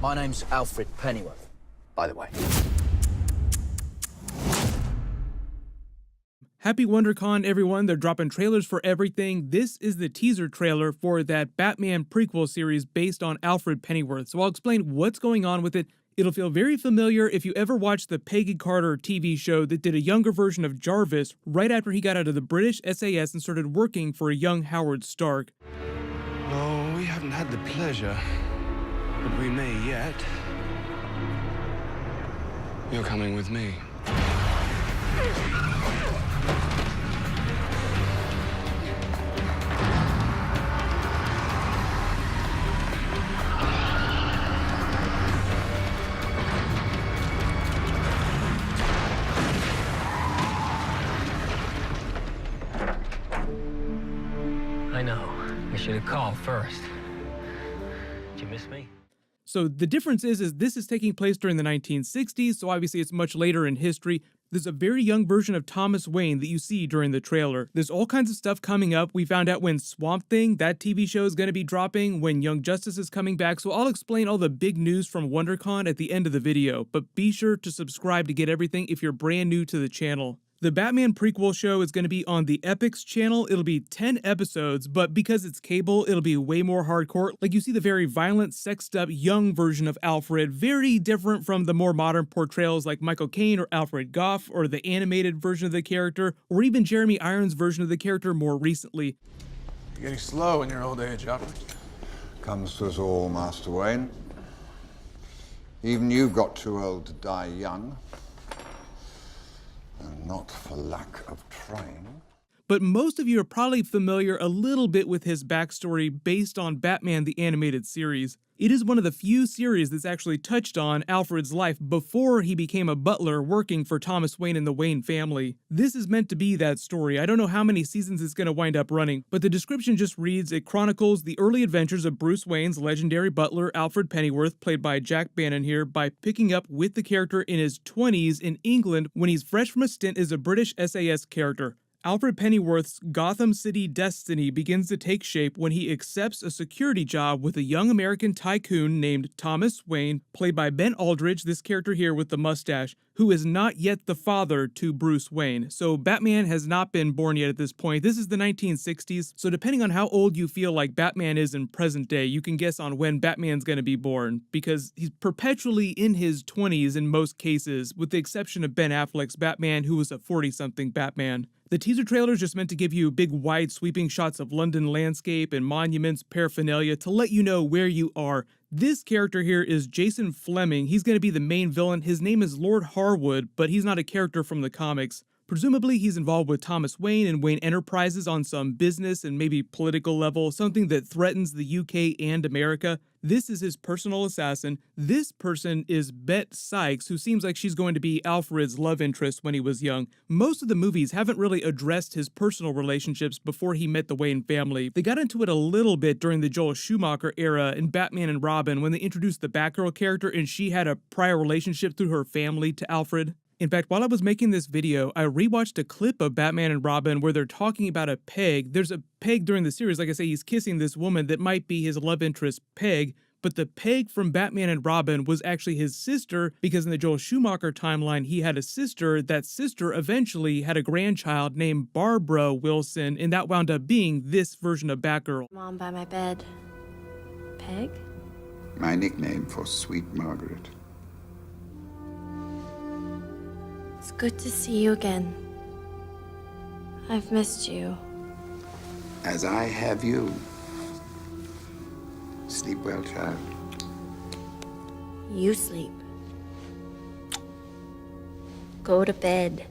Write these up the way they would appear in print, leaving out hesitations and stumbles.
My name's Alfred Pennyworth, by the way. Happy Wondercon, everyone. They're dropping trailers for everything. This is the teaser trailer for that Batman prequel series based on Alfred Pennyworth. So I'll explain what's going on with it. It'll feel very familiar if you ever watched the Peggy Carter TV show that did a younger version of Jarvis right after he got out of the British SAS and started working for a young Howard Stark. Oh, we haven't had the pleasure, but we may yet. You're coming with me. I know. I should have called first. Did you miss me? So the difference is this is taking place during the 1960s, so obviously it's much later in history. There's a very young version of Thomas Wayne that you see during the trailer. There's all kinds of stuff coming up. We found out when Swamp Thing, that TV show, is going to be dropping, when Young Justice is coming back, so I'll explain all the big news from WonderCon at the end of the video, but be sure to subscribe to get everything if you're brand new to the channel. The Batman prequel show is going to be on the Epix channel. It'll be 10 episodes, but because it's cable, it'll be way more hardcore. Like, you see the very violent, sexed up, young version of Alfred, very different from the more modern portrayals like Michael Caine or Alfred Goff, or the animated version of the character, or even Jeremy Irons' version of the character more recently. You're getting slow in your old age, Alfred. Comes to us all, Master Wayne. Even you got too old to die young. And not for lack of trying. But most of you are probably familiar a little bit with his backstory based on Batman the Animated Series. It is one of the few series that's actually touched on Alfred's life before he became a butler working for Thomas Wayne and the Wayne family. This is meant to be that story. I don't know how many seasons it's going to wind up running, but the description just reads, it chronicles the early adventures of Bruce Wayne's legendary butler Alfred Pennyworth, played by Jack Bannon here, by picking up with the character in his 20s in England when he's fresh from a stint as a British SAS character. Alfred Pennyworth's Gotham City destiny begins to take shape when he accepts a security job with a young American tycoon named Thomas Wayne, played by Ben Aldridge, this character here with the mustache, who is not yet the father to Bruce Wayne. So Batman has not been born yet at this point. This is the 1960s, so depending on how old you feel like Batman is in present day, you can guess on when Batman's going to be born, because he's perpetually in his 20s in most cases, with the exception of Ben Affleck's Batman, who was a 40-something Batman. The teaser trailer is just meant to give you big, wide, sweeping shots of London landscape and monuments, paraphernalia, to let you know where you are. This character here is Jason Fleming. He's going to be the main villain. His name is Lord Harwood, but he's not a character from the comics. Presumably, he's involved with Thomas Wayne and Wayne Enterprises on some business and maybe political level, something that threatens the UK and America. This is his personal assassin. This person is Bet Sykes, who seems like she's going to be Alfred's love interest when he was young. Most of the movies haven't really addressed his personal relationships before he met the Wayne family. They got into it a little bit during the Joel Schumacher era in Batman and Robin when they introduced the Batgirl character and she had a prior relationship through her family to Alfred. In fact, while I was making this video, I rewatched a clip of Batman and Robin where they're talking about a Peg. There's a Peg during the series, like I say, he's kissing this woman that might be his love interest, Peg, but the Peg from Batman and Robin was actually his sister, because in the Joel Schumacher timeline, he had a sister. That sister eventually had a grandchild named Barbara Wilson, and that wound up being this version of Batgirl. Mom by my bed. Peg? My nickname for sweet Margaret. It's good to see you again. I've missed you. As I have you. Sleep well, child. You sleep. Go to bed.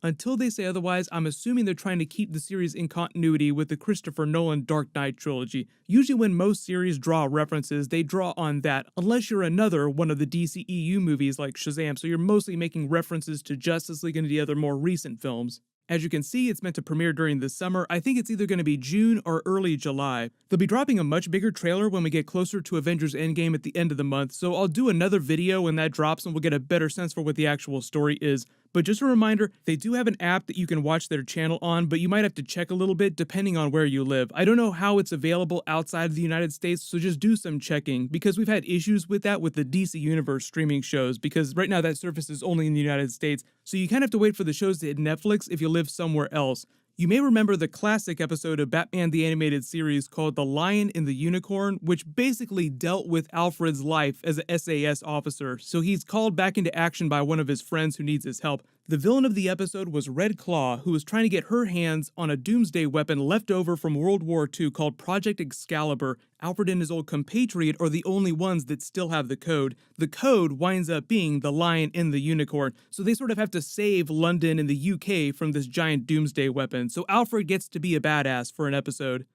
Until they say otherwise, I'm assuming they're trying to keep the series in continuity with the Christopher Nolan Dark Knight trilogy. Usually when most series draw references, they draw on that, unless you're another one of the DCEU movies like Shazam, so you're mostly making references to Justice League and the other more recent films. As you can see, it's meant to premiere during the summer. I think it's either going to be June or early July. They'll be dropping a much bigger trailer when we get closer to Avengers Endgame at the end of the month, so I'll do another video when that drops and we'll get a better sense for what the actual story is. But just a reminder, they do have an app that you can watch their channel on, but you might have to check a little bit depending on where you live. I don't know how it's available outside of the United States, so just do some checking, because we've had issues with that with the DC Universe streaming shows, because right now that service is only in the United States, so you kind of have to wait for the shows to hit Netflix if you live somewhere else. You may remember the classic episode of Batman the Animated Series called The Lion and the Unicorn, which basically dealt with Alfred's life as a SAS officer, so he's called back into action by one of his friends who needs his help. The villain of the episode was Red Claw, who was trying to get her hands on a doomsday weapon left over from World War II called Project Excalibur. Alfred and his old compatriot are the only ones that still have the code. The code winds up being the Lion and the Unicorn, so they sort of have to save London and the UK from this giant doomsday weapon, so Alfred gets to be a badass for an episode.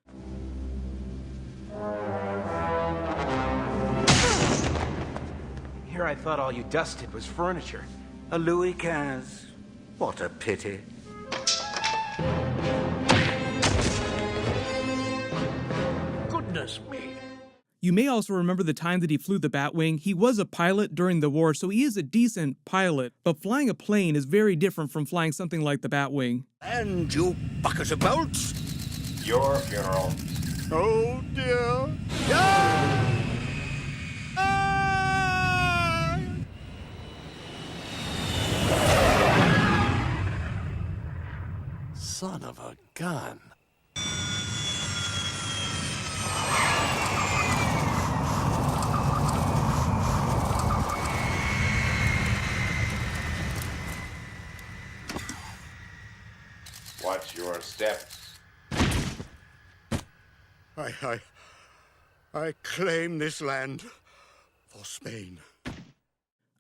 Here I thought all you dusted was furniture. A Louis XV. What a pity. Goodness me. You may also remember the time that he flew the Batwing. He was a pilot during the war, so he is a decent pilot, but flying a plane is very different from flying something like the Batwing. And you bucket of bolts. Your funeral. Oh dear. Ah! Son of a gun. Watch your steps. I claim this land for Spain.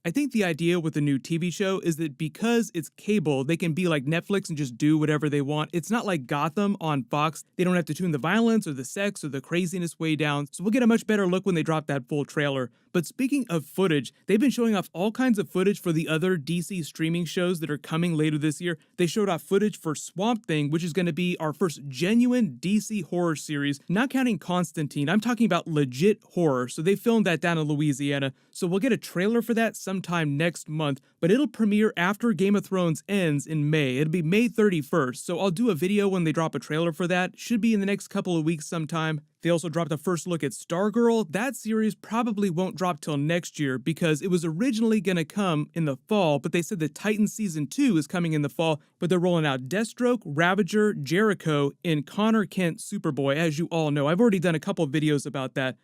I think the idea with the new TV show is that because it's cable, they can be like Netflix and just do whatever they want. It's not like Gotham on Fox. They don't have to tune the violence or the sex or the craziness way down, so we'll get a much better look when they drop that full trailer. But speaking of footage, they've been showing off all kinds of footage for the other DC streaming shows that are coming later this year. They showed off footage for Swamp Thing, which is going to be our first genuine DC horror series, not counting Constantine. I'm talking about legit horror, so they filmed that down in Louisiana. So we'll get a trailer for that sometime next month, but it'll premiere after Game of Thrones ends in May. It'll be May 31st, so I'll do a video when they drop a trailer for that. Should be in the next couple of weeks sometime. They also dropped a first look at Stargirl. That series probably won't drop till next year because it was originally going to come in the fall, but they said that Titans Season 2 is coming in the fall, but they're rolling out Deathstroke, Ravager, Jericho, and Connor Kent Superboy, as you all know. I've already done a couple of videos about that.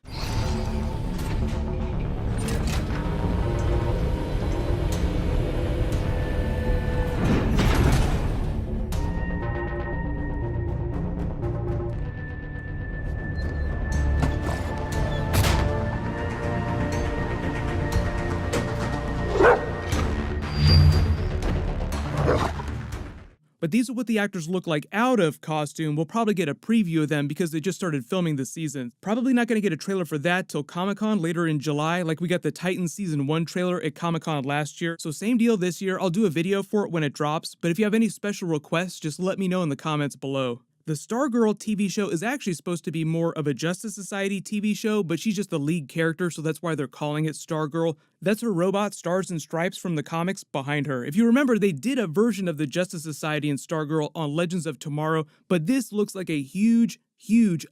But these are what the actors look like out of costume. We'll probably get a preview of them because they just started filming the season. Probably not going to get a trailer for that till Comic-Con later in July, like we got the Titans Season 1 trailer at Comic-Con last year. So same deal this year. I'll do a video for it when it drops, but if you have any special requests, just let me know in the comments below. The Stargirl TV show is actually supposed to be more of a Justice Society TV show, but she's just the lead character, so that's why they're calling it Stargirl. That's her robot, Stars and Stripes, from the comics behind her. If you remember, they did a version of the Justice Society and Stargirl on Legends of Tomorrow, but this looks like a huge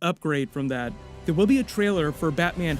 upgrade from that. There will be a trailer for Batman